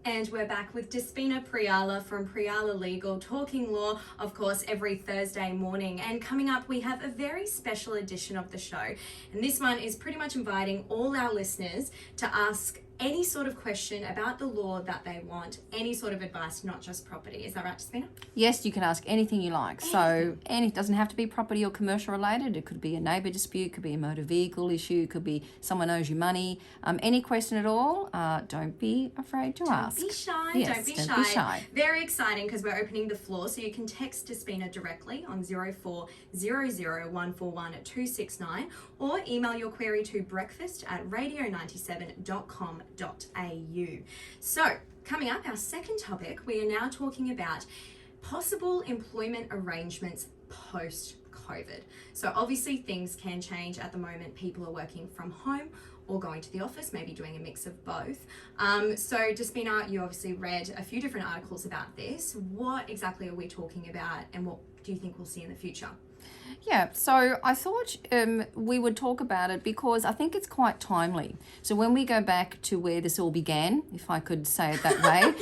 And we're back with Despina Priala from Priala Legal, talking law, of course, every Thursday morning. And coming up, we have a very special edition of the show. And this one is pretty much inviting all our listeners to ask any sort of question about the law that they want, any sort of advice, not just property. Is that right, Despina? Yes, you can ask anything you like. So it doesn't have to be property or commercial related. It could be a neighbour dispute, could be a motor vehicle issue, could be someone owes you money. Any question at all, don't be afraid to ask. Don't be shy. Yes, don't be shy. Very exciting because we're opening the floor, so you can text Despina directly on 0400141269 or email your query to breakfast@radio97.com.au. So, coming up, our second topic, we are now talking about possible employment arrangements post-COVID. So obviously things can change at the moment. People are working from home or going to the office, maybe doing a mix of both. So Despina, you obviously read a few different articles about this. What exactly are we talking about and what do you think we'll see in the future? Yeah, so I thought we would talk about it because I think it's quite timely. So when we go back to where this all began, if I could say it that way.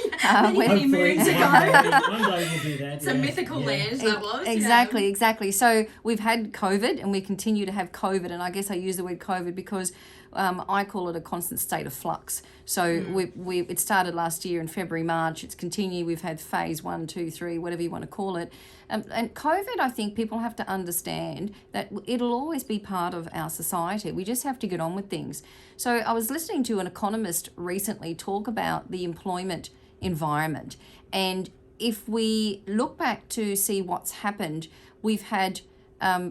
Many moons ago. One day we'll do that. It's a mythical land, that was. Exactly. So we've had COVID and we continue to have COVID. And I guess I use the word COVID because I call it a constant state of flux. So it started last year in February, March. It's continued. We've had phase 1, 2, 3, whatever you want to call it. And COVID, I think people have to understand that it'll always be part of our society. We just have to get on with things. So I was listening to an economist recently talk about the employment environment. And if we look back to see what's happened, we've had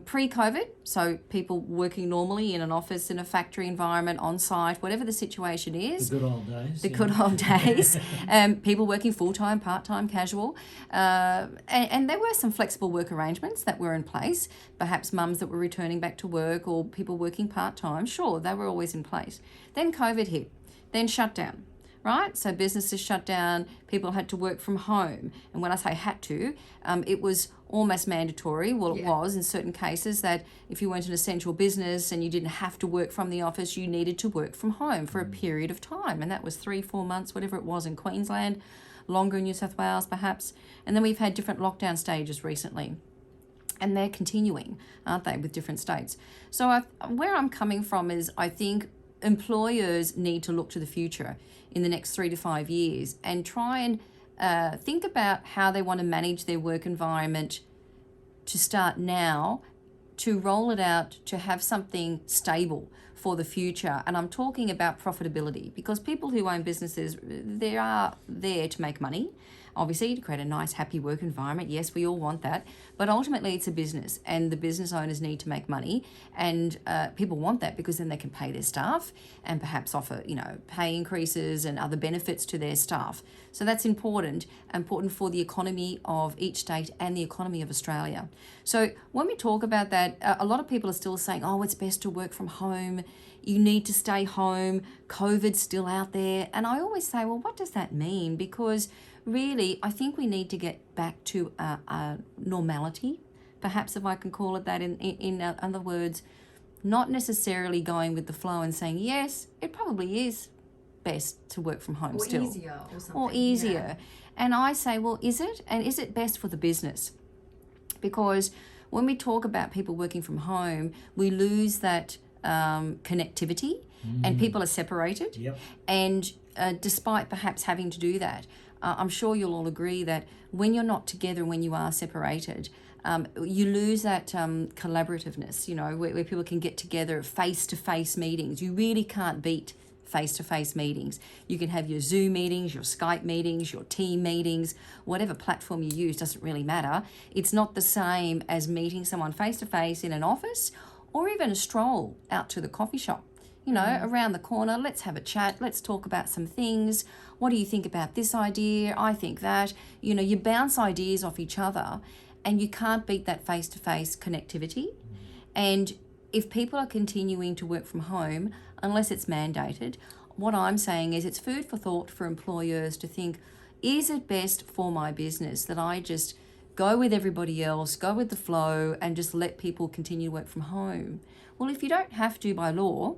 pre-COVID, so people working normally in an office, in a factory environment, on site, whatever the situation is. The good old days. Good old days. People working full-time, part-time, casual. And there were some flexible work arrangements that were in place. Perhaps mums that were returning back to work or people working part-time. Sure, they were always in place. Then COVID hit. Then shutdown. Right? So businesses shut down, people had to work from home. And when I say had to, it was almost mandatory. Well, it was in certain cases that if you weren't an essential business and you didn't have to work from the office, you needed to work from home for a period of time. And that was 3-4 months, whatever it was in Queensland, longer in New South Wales perhaps. And then we've had different lockdown stages recently. And they're continuing, aren't they, with different states. So where I'm coming from is I think employers need to look to the future in the next 3 to 5 years and try and think about how they want to manage their work environment to start now, to roll it out, to have something stable for the future. And I'm talking about profitability because people who own businesses, they are there to make money. Obviously, to create a nice, happy work environment. Yes, we all want that. But ultimately, it's a business and the business owners need to make money. And people want that because then they can pay their staff and perhaps offer, pay increases and other benefits to their staff. So that's important for the economy of each state and the economy of Australia. So when we talk about that, a lot of people are still saying, oh, it's best to work from home. You need to stay home. COVID's still out there. And I always say, well, what does that mean? Because really, I think we need to get back to normality, perhaps if I can call it that in other words, not necessarily going with the flow and saying, yes, it probably is best to work from home still. Or easier. Yeah. And I say, well, is it? And is it best for the business? Because when we talk about people working from home, we lose that connectivity and people are separated. Yep. And despite perhaps having to do that, I'm sure you'll all agree that when you're not together, when you are separated, you lose that collaborativeness, where people can get together, face-to-face meetings. You really can't beat face-to-face meetings. You can have your Zoom meetings, your Skype meetings, your team meetings, whatever platform you use, doesn't really matter. It's not the same as meeting someone face-to-face in an office or even a stroll out to the coffee shop. Around the corner, let's have a chat, let's talk about some things. What do you think about this idea? I think that. You bounce ideas off each other and you can't beat that face-to-face connectivity. And if people are continuing to work from home, unless it's mandated, what I'm saying is it's food for thought for employers to think, is it best for my business that I just go with everybody else, go with the flow and just let people continue to work from home? Well, if you don't have to by law,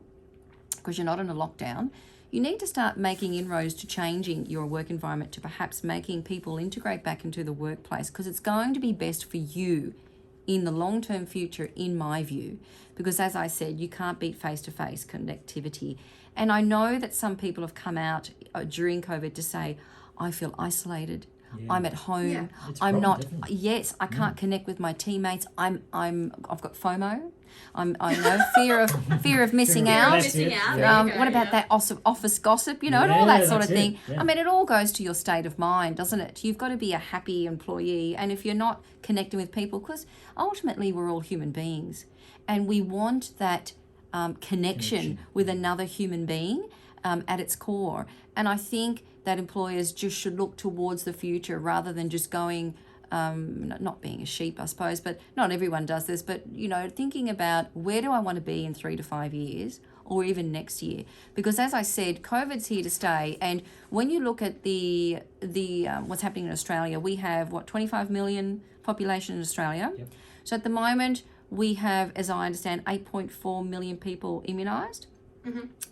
because you're not in a lockdown, you need to start making inroads to changing your work environment, to perhaps making people integrate back into the workplace, because it's going to be best for you in the long-term future, in my view, because as I said, you can't beat face-to-face connectivity. And I know that some people have come out during COVID to say, I feel isolated. Yeah. I'm at home. Yeah. It's a I'm problem, not. definitely. Yes, I can't connect with my teammates. I've got FOMO. I know fear of missing Fear of out. Missing Yeah. out. Yeah. There you go, What about yeah. that office gossip, and all Yeah, that sort that's of thing? it, yeah. I mean, it all goes to your state of mind, doesn't it? You've got to be a happy employee, and if you're not connecting with people, because ultimately we're all human beings, and we want that connection with another human being at its core. And I think that employers just should look towards the future rather than just going, not being a sheep, I suppose, but not everyone does this, but, thinking about where do I want to be in 3 to 5 years or even next year? Because as I said, COVID's here to stay. And when you look at the what's happening in Australia, we have, 25 million population in Australia. Yep. So at the moment, we have, as I understand, 8.4 million people immunised.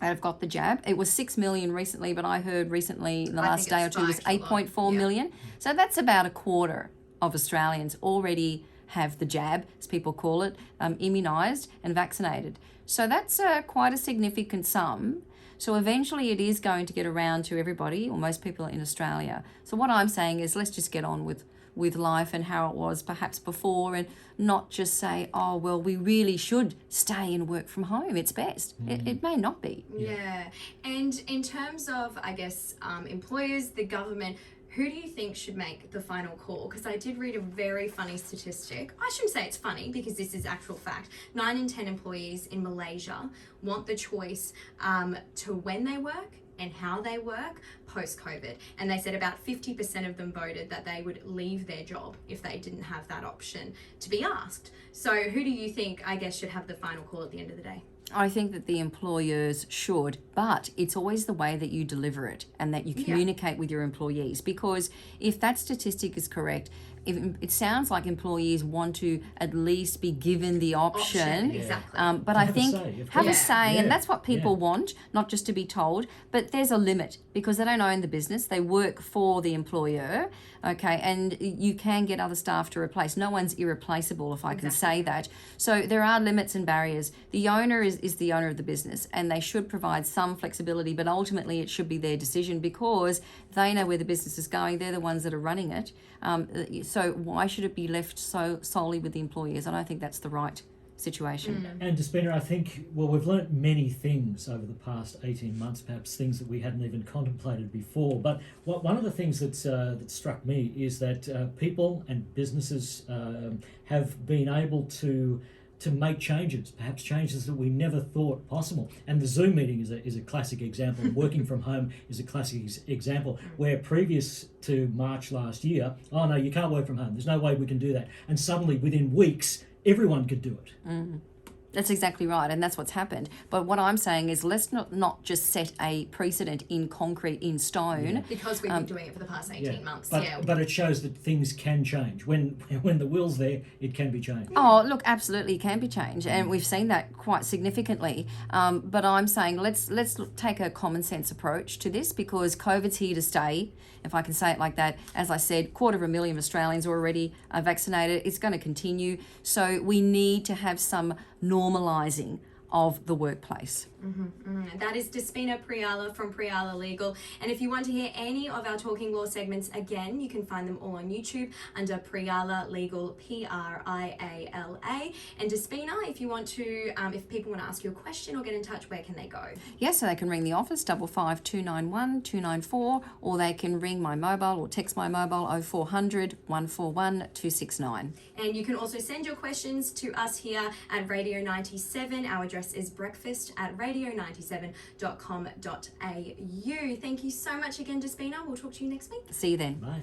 Have got the jab. It was 6 million recently, but I heard recently in the I last think day or it's two was spiked a lot. 8.4 Yeah. million. So that's about a quarter of Australians already have the jab, as people call it, immunised and vaccinated. So that's quite a significant sum. So eventually it is going to get around to everybody, or most people in Australia. So what I'm saying is, let's just get on with life and how it was perhaps before, and not just say, oh, well, we really should stay and work from home. It's best. It may not be. Yeah. And in terms of, I guess, employers, the government, who do you think should make the final call? Because I did read a very funny statistic. I shouldn't say it's funny because this is actual fact. 9 in 10 employees in Malaysia want the choice to when they work and how they work post-COVID. And they said about 50% of them voted that they would leave their job if they didn't have that option to be asked. So who do you think, I guess, should have the final call at the end of the day? I think that the employers should, but it's always the way that you deliver it and that you communicate with your employees. Because if that statistic is correct, it sounds like employees want to at least be given the option. Exactly. But To I have a think say, of have a course. say, Yeah. and that's what people Yeah. want, not just to be told. But there's a limit because they don't own the business; they work for the employer. Okay, and you can get other staff to replace. No one's irreplaceable, if I can say that. So there are limits and barriers. The owner is the owner of the business, and they should provide some flexibility. But ultimately, it should be their decision because they know where the business is going. They're the ones that are running it. So why should it be left so solely with the employers? I don't think that's the right situation. And Despina, I think, well, we've learnt many things over the past 18 months, perhaps things that we hadn't even contemplated before. But one of the things that struck me is that people and businesses have been able to make changes, perhaps changes that we never thought possible. And the Zoom meeting is a classic example. Working from home is a classic example where previous to March last year, oh no, you can't work from home. There's no way we can do that. And suddenly within weeks, everyone could do it. That's exactly right, and that's what's happened. But what I'm saying is let's not just set a precedent in concrete, in stone. Because we've been doing it for the past 18 months. But it shows that things can change. When the will's there, it can be changed. Oh, look, absolutely, it can be changed, and we've seen that quite significantly. But I'm saying let's take a common sense approach to this because COVID's here to stay, if I can say it like that. As I said, 250,000 Australians already are vaccinated. It's going to continue. So we need to have some normalising of the workplace. That is Despina Priala from Priala Legal. And if you want to hear any of our Talking Law segments again, you can find them all on YouTube under Priala Legal, Priala. And Despina, if you want to, if people want to ask you a question or get in touch, where can they go? Yes, so they can ring the office 55 291 294, or they can ring my mobile or text my mobile 0400 141 269. And you can also send your questions to us here at Radio 97. Our address is breakfast@radio97.com.au. Thank you so much again, Despina. We'll talk to you next week. See you then. Bye.